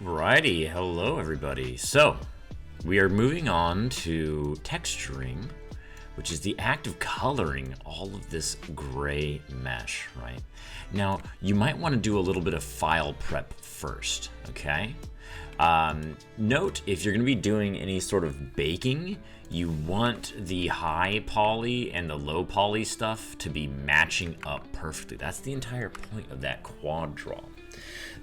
Alrighty, hello everybody. So, we are moving on to texturing, which is the act of coloring all of this gray mesh, right? Now, you might want to do a little bit of file prep first, okay? Note, if you're going to be doing any sort of baking, you want the high poly and the low poly stuff to be matching up perfectly. That's the entire point of that quad draw.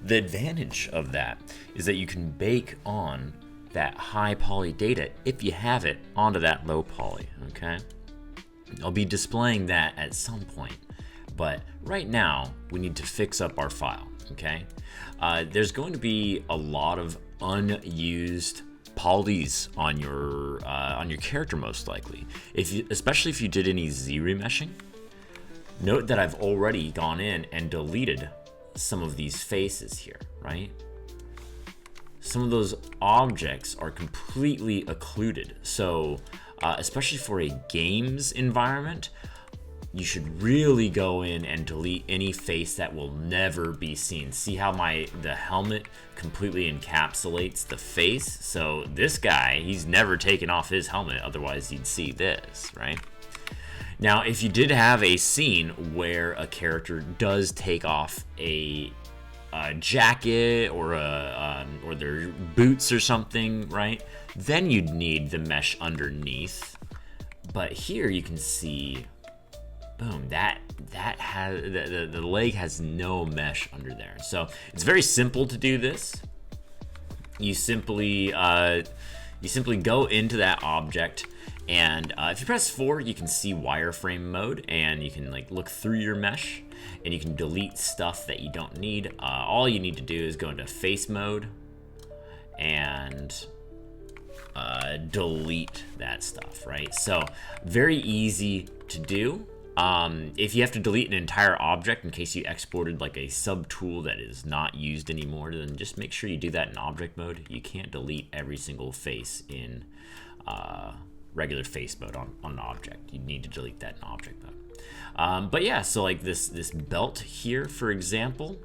The advantage of that is that you can bake on that high poly data, if you have it, onto that low poly, okay? I'll be displaying that at some point, but right now we need to fix up our file, okay? There's going to be a lot of unused polys on your character, most likely. Especially if you did any Z remeshing. Note that I've already gone in and deleted some of these faces here, right? Some of those objects are completely occluded. So, especially for a games environment, you should really go in and delete any face that will never be seen. See how the helmet completely encapsulates the face? So this guy, he's never taken off his helmet, otherwise you'd see this, right? Now, if you did have a scene where a character does take off a jacket or their boots or something, right? Then you'd need the mesh underneath. But here you can see, boom, that has the leg has no mesh under there. So it's very simple to do this. You simply go into that object. And if you press 4, you can see wireframe mode, and you can look through your mesh, and you can delete stuff that you don't need. All you need to do is go into face mode and delete that stuff, right? So very easy to do. If you have to delete an entire object in case you exported like a subtool that is not used anymore, then just make sure you do that in object mode. You can't delete every single face in regular face mode on an object. You need to delete that in object mode. But yeah, so like this belt here, for example,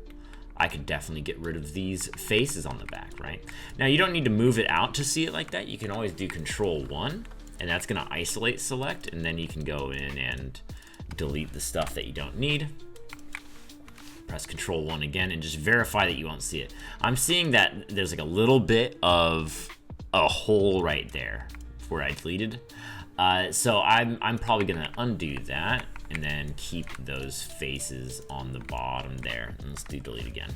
I could definitely get rid of these faces on the back, right? Now you don't need to move it out to see it like that. You can always do Control 1, and that's gonna isolate select, and then you can go in and delete the stuff that you don't need. Press Control 1 again and just verify that you won't see it. I'm seeing that there's like a little bit of a hole right there where I deleted. So I'm probably gonna undo that and then keep those faces on the bottom there. And let's do delete again.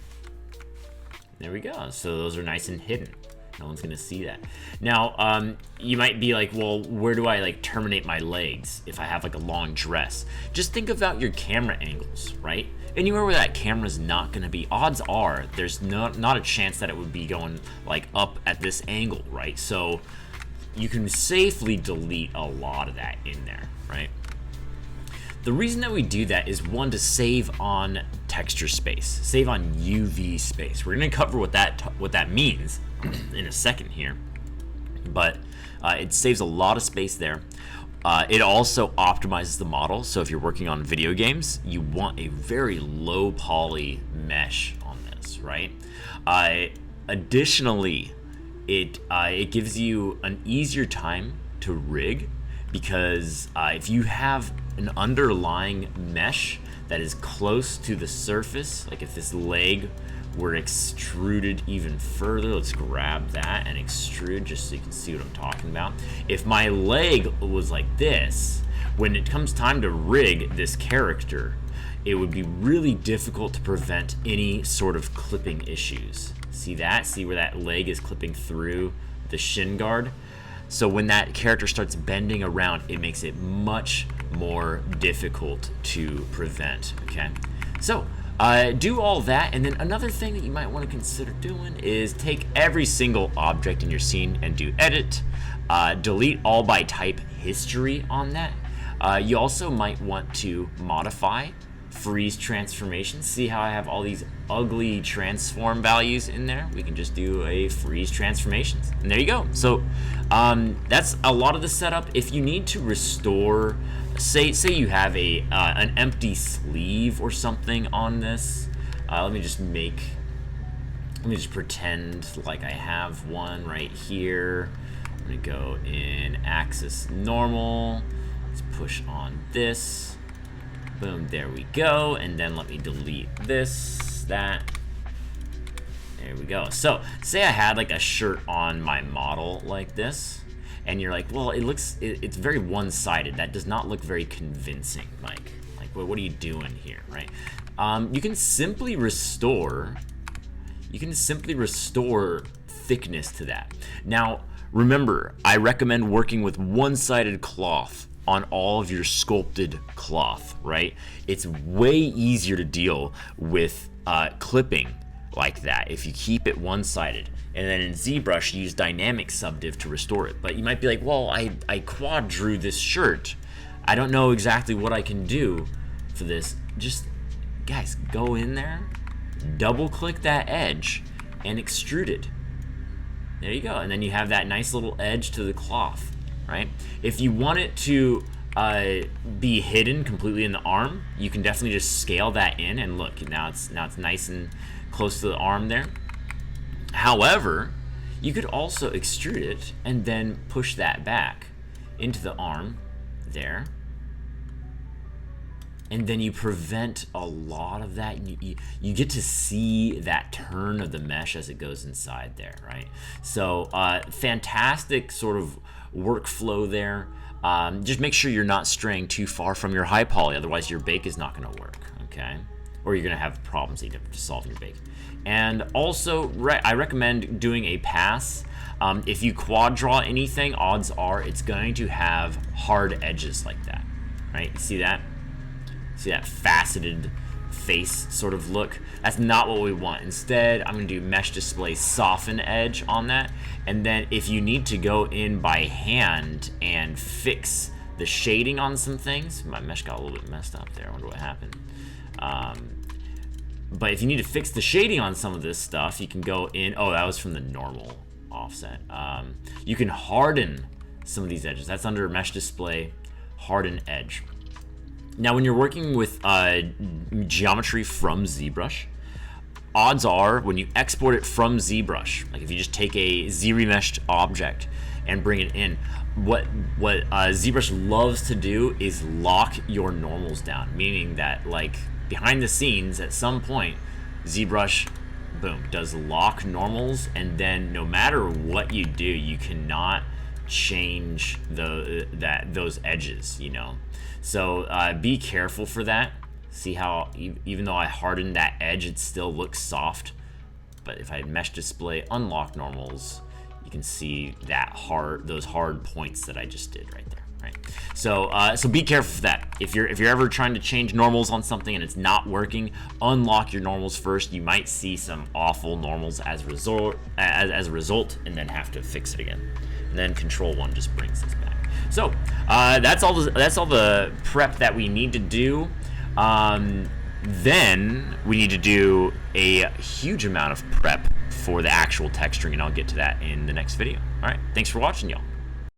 There we go. So those are nice and hidden. No one's gonna see that. Now, you might be like, well, where do I terminate my legs if I have like a long dress? Just think about your camera angles, right? Anywhere where that camera's not gonna be, odds are there's not a chance that it would be going like up at this angle, right? So you can safely delete a lot of that in there, right? The reason that we do that is, one, to save on texture space, save on UV space. We're gonna cover what that means in a second here, but it saves a lot of space there. It also optimizes the model, so if you're working on video games, you want a very low poly mesh on this, right? Additionally, it gives you an easier time to rig, because if you have an underlying mesh that is close to the surface, like if this leg were extruded even further, let's grab that and extrude just so you can see what I'm talking about. If my leg was like this, when it comes time to rig this character, it would be really difficult to prevent any sort of clipping issues. See that? See where that leg is clipping through the shin guard? So when that character starts bending around, it makes it much more difficult to prevent, okay? So do all that, and then another thing that you might want to consider doing is take every single object in your scene and do edit, delete all by type history on that. You also might want to modify freeze transformations. See how I have all these ugly transform values in there? We can just do a freeze transformations, and there you go. So that's a lot of the setup. If you need to restore, say you have an empty sleeve or something on this, let me just make Let me just pretend like I have one right here. I'm gonna go in axis normal. Let's push on this. Boom, there we go. And then let me delete this, that. There we go. So say I had like a shirt on my model like this, and you're like, well, it's very one-sided. That does not look very convincing, Mike. Like, well, what are you doing here, right? You can simply restore thickness to that. Now, remember, I recommend working with one-sided cloth on all of your sculpted cloth, right? It's way easier to deal with clipping like that if you keep it one-sided. And then in ZBrush, use dynamic subdiv to restore it. But you might be like, well, I quad drew this shirt. I don't know exactly what I can do for this. Just, guys, go in there, double click that edge, and extrude it. There you go. And then you have that nice little edge to the cloth, right? If you want it to be hidden completely in the arm, you can definitely just scale that in, and look, now it's nice and close to the arm there. However, you could also extrude it and then push that back into the arm there, and then you prevent a lot of that. You get to see that turn of the mesh as it goes inside there, right? So fantastic sort of workflow there. Just make sure you're not straying too far from your high poly, otherwise your bake is not going to work, okay? Or you're going to have problems that you have to solve in your bake. And also, I recommend doing a pass. If you quad draw anything, odds are it's going to have hard edges like that, right? You see that? See that faceted face sort of look? That's not what we want. Instead, I'm going to do mesh display soften edge on that. And then if you need to go in by hand and fix the shading on some things, my mesh got a little bit messed up there. I wonder what happened. But if you need to fix the shading on some of this stuff, you can go in. Oh, that was from the normal offset. You can harden some of these edges. That's under mesh display, harden edge. Now, when you're working with geometry from ZBrush, odds are when you export it from ZBrush, like if you just take a Z-remeshed object and bring it in, what ZBrush loves to do is lock your normals down, meaning that like behind the scenes at some point, ZBrush, boom, does lock normals, and then no matter what you do, you cannot change those edges, you know. So be careful for that. See how even though I hardened that edge, it still looks soft. But if I mesh display unlock normals, you can see that those hard points that I just did right there. Right. So so be careful for that. If you're ever trying to change normals on something and it's not working, unlock your normals first. You might see some awful normals as a result, and then have to fix it again. And then Control-1 just brings this back. So that's all the prep that we need to do. Then we need to do a huge amount of prep for the actual texturing, and I'll get to that in the next video. All right, thanks for watching, y'all.